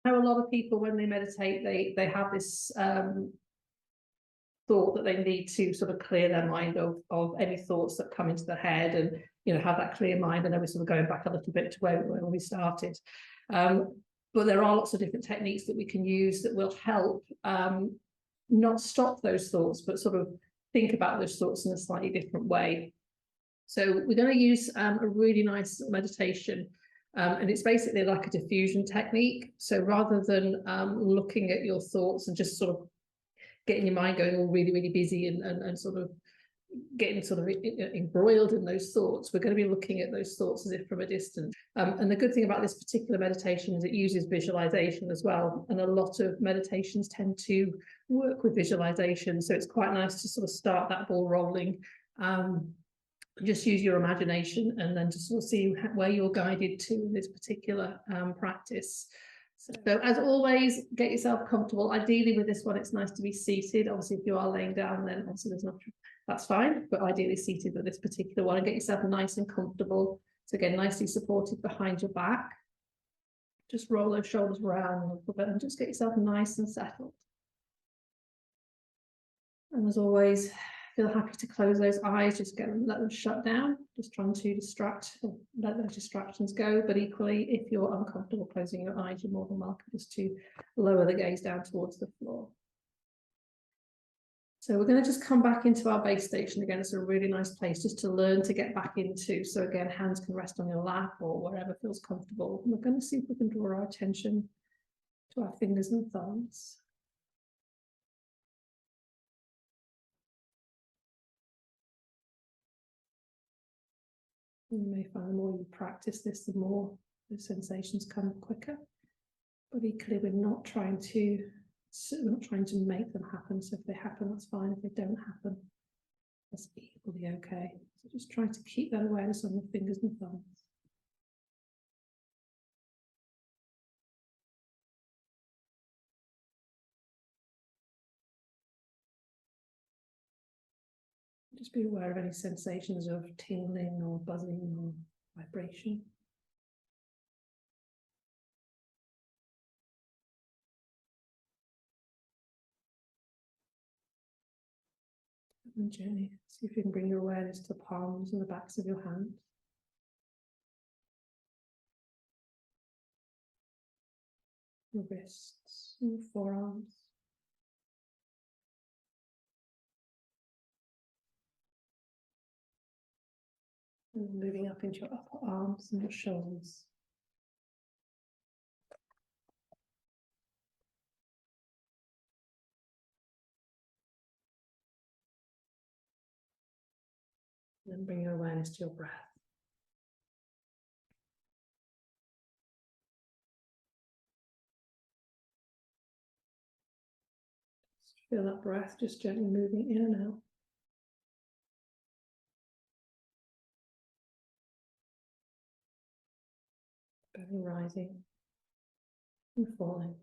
know a lot of people, when they meditate, they have this thought that they need to sort of clear their mind of any thoughts that come into their head, and have that clear mind. I know we're sort of going back a little bit to when we started, but there are lots of different techniques that we can use that will help not stop those thoughts, but sort of think about those thoughts in a slightly different way. So we're going to use a really nice meditation, and it's basically like a diffusion technique. So rather than looking at your thoughts and just sort of getting your mind going all really, really busy and sort of getting sort of embroiled in those thoughts, we're going to be looking at those thoughts as if from a distance. And the good thing about this particular meditation is it uses visualization as well. And a lot of meditations tend to work with visualization. So it's quite nice to sort of start that ball rolling. Just use your imagination and then to sort of see where you're guided to in this particular practice. So as always, get yourself comfortable. Ideally with this one, it's nice to be seated. Obviously, if you are laying down, then obviously that's fine, but ideally seated with this particular one, and get yourself nice and comfortable. So again, nicely supported behind your back. Just roll those shoulders around a little bit and just get yourself nice and settled. And as always, feel happy to close those eyes, just let them shut down, just trying to let those distractions go. But equally, if you're uncomfortable closing your eyes, you're more than welcome just to lower the gaze down towards the floor. So we're going to just come back into our base station again. It's a really nice place just to learn to get back into. So again, hands can rest on your lap or wherever feels comfortable. And we're going to see if we can draw our attention to our fingers and thumbs. You may find the more you practice this, the more the sensations come quicker. But equally, we're not trying to make them happen. So if they happen, that's fine. If they don't happen, that's equally okay. So just try to keep that awareness on the fingers and thumbs. Just be aware of any sensations of tingling or buzzing or vibration. And gently see if you can bring your awareness to the palms and the backs of your hands. Your wrists and your forearms. And moving up into your upper arms and your shoulders. And then bring your awareness to your breath. Just feel that breath just gently moving in and out. Belly rising and falling.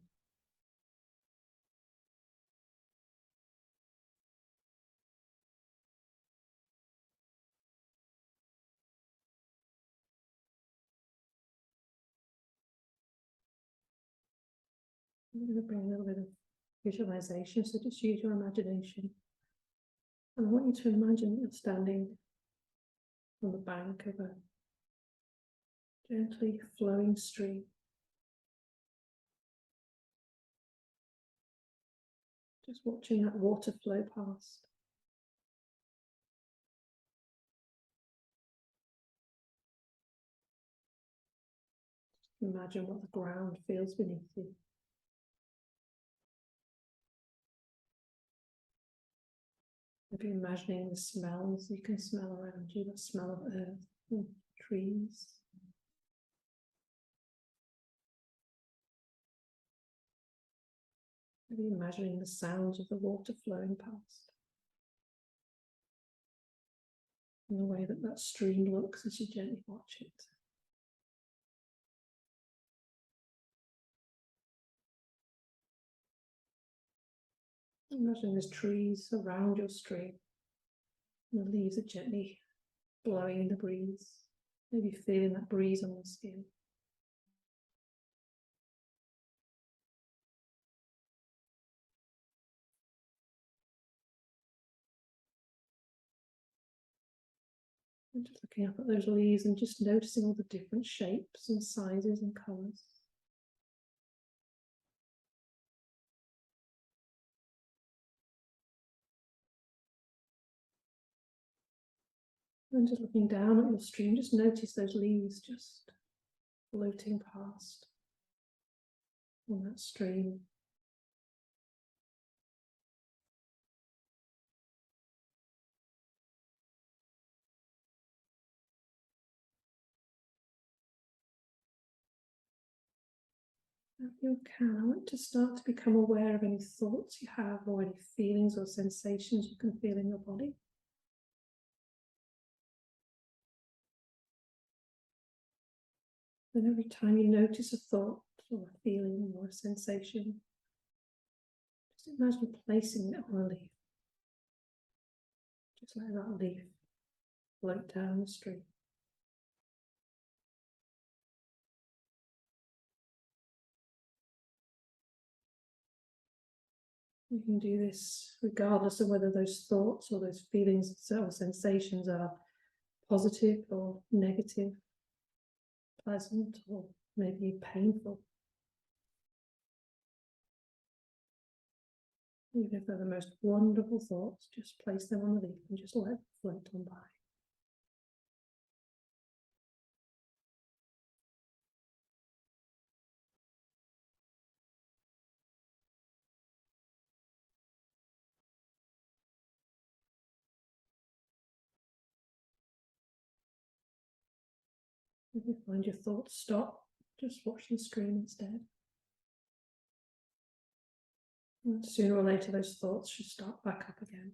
I'm going to bring a little bit of visualization, so just use your imagination. And I want you to imagine that you're standing on the bank of a gently flowing stream. Just watching that water flow past. Imagine what the ground feels beneath you. Maybe imagining the smells you can smell around you, the smell of earth and trees. Maybe imagining the sounds of the water flowing past. And the way that that stream looks as you gently watch it. Imagine there's trees around your stream. And the leaves are gently blowing in the breeze. Maybe feeling that breeze on your skin. Looking up at those leaves and just noticing all the different shapes and sizes and colours. And just looking down at your stream, just notice those leaves just floating past on that stream. If you can, I want to start to become aware of any thoughts you have or any feelings or sensations you can feel in your body. And every time you notice a thought or a feeling or a sensation, just imagine placing it on a leaf. Just let that leaf float down the stream. You can do this regardless of whether those thoughts or those feelings or sensations are positive or negative, pleasant or maybe painful. Even if they're the most wonderful thoughts, just place them on the leaf and just let them float on by. If you find your thoughts stop, just watch the stream instead. And sooner or later, those thoughts should start back up again.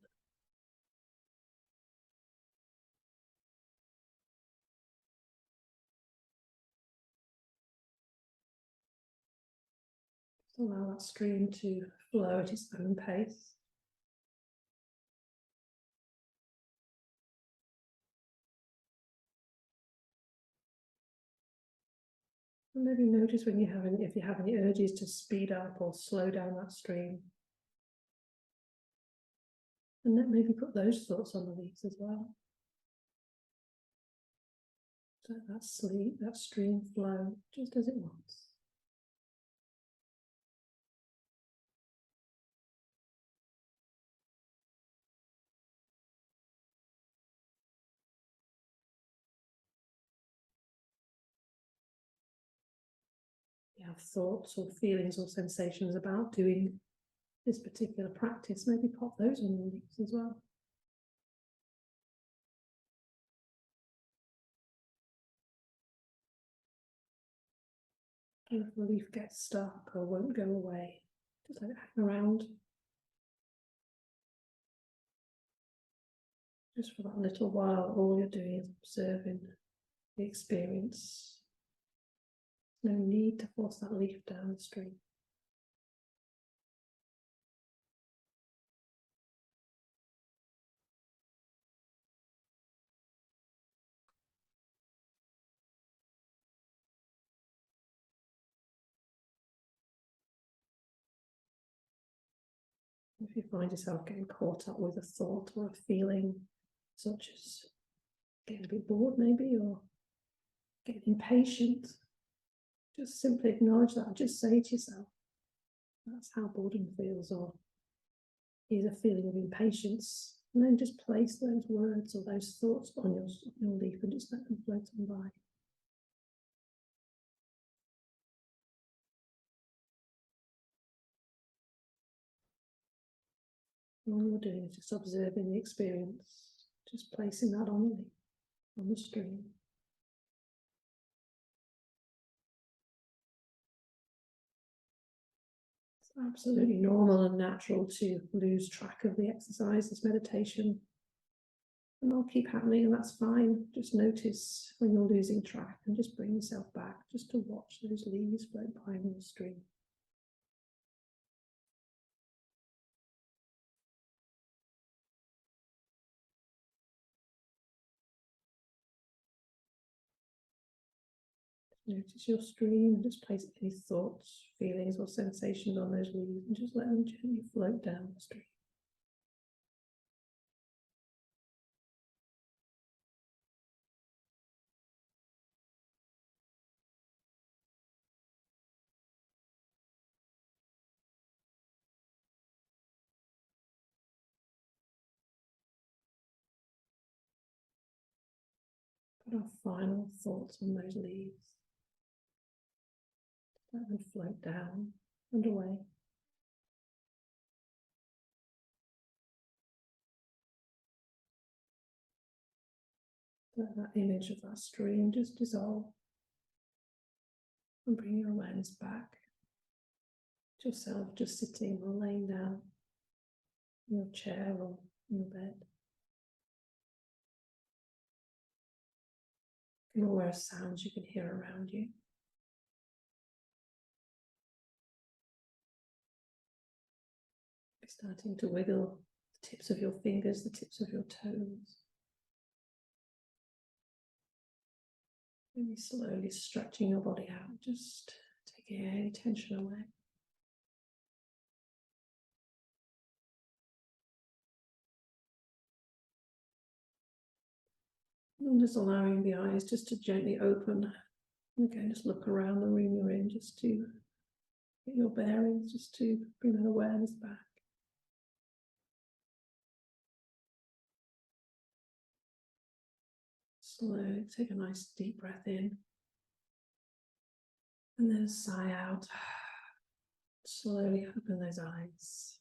Just allow that stream to flow at its own pace. And maybe notice when you have any, if you have any urges to speed up or slow down that stream. And then maybe put those thoughts on the leaves as well. So that stream flow just as it wants. You have thoughts or feelings or sensations about doing this particular practice, maybe pop those on the leaves as well. And if the leaf gets stuck or won't go away, just let it hang around. Just for that little while, all you're doing is observing the experience. No need to force that leaf down the stream. If you find yourself getting caught up with a thought or a feeling, such as getting a bit bored maybe, or getting impatient, just simply acknowledge that and just say to yourself, that's how boredom feels, or is a feeling of impatience. And then just place those words or those thoughts on your leaf and just let them float on by. All you're doing is just observing the experience, just placing that on the leaf, on the stream. It's absolutely normal and natural to lose track of the exercise, this meditation. And they'll keep happening, and that's fine. Just notice when you're losing track and just bring yourself back just to watch those leaves float by on the stream. Notice your stream and just place any thoughts, feelings or sensations on those leaves and just let them gently float down the stream. Put our final thoughts on those leaves. Let them float down and away. Let that image of that stream just dissolve. And bring your awareness back to yourself, just sitting or laying down in your chair or in your bed. You're aware of sounds you can hear around you. Starting to wiggle the tips of your fingers, the tips of your toes. Maybe slowly stretching your body out, just taking any tension away. And just allowing the eyes just to gently open. Again, just look around the room you're in, just to get your bearings, just to bring that awareness back. Slowly take a nice deep breath in. And then a sigh out. Slowly open those eyes.